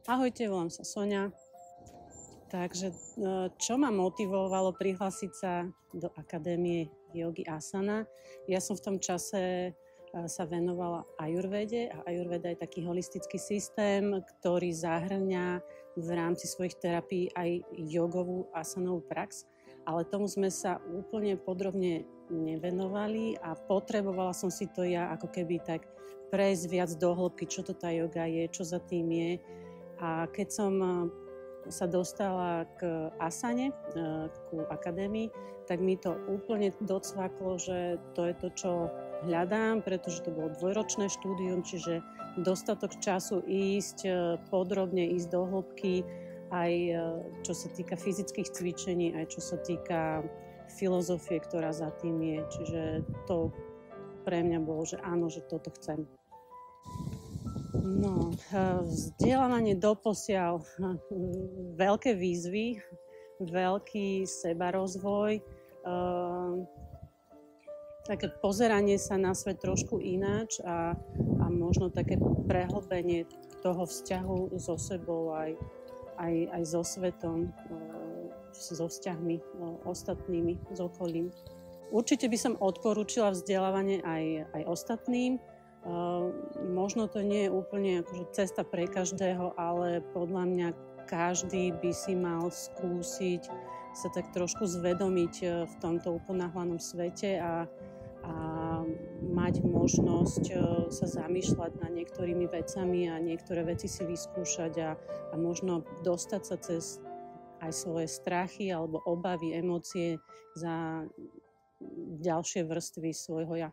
Ahojte, volám sa Soňa. Takže čo ma motivovalo prihlásiť sa do Akadémie jogy Asana? Ja som v tom čase sa venovala ajurvede a ajurveda je taký holistický systém, ktorý zahŕňa v rámci svojich terapií aj jogovú asanovú prax, ale tomu sme sa úplne podrobne nevenovali a potrebovala som si to ja ako keby tak prejsť viac do hĺbky, čo to tá joga je, čo za tým je. A keď som sa dostala k asane, ku akadémii, tak mi to úplne docvaklo, že to je to, čo hľadám, pretože to bolo dvojročné štúdium, čiže dostatok času ísť podrobne, ísť do hĺbky, aj čo sa týka fyzických cvičení, aj čo sa týka filozofie, ktorá za tým je. Čiže to pre mňa bolo, že áno, že toto chcem. No, vzdelávanie doposiaľ, veľké výzvy, veľký sebarozvoj, také pozeranie sa na svet trošku ináč a možno také prehlbenie toho vzťahu so sebou aj so svetom, so vzťahmi ostatnými, s okolím. Určite by som odporúčila vzdelávanie aj ostatným. Možno to nie je úplne akože cesta pre každého, ale podľa mňa každý by si mal skúsiť sa tak trošku zvedomiť v tomto uponáhlanom svete a mať možnosť sa zamýšľať nad niektorými vecami a niektoré veci si vyskúšať a možno dostať sa cez aj svoje strachy alebo obavy, emócie za ďalšie vrstvy svojho ja.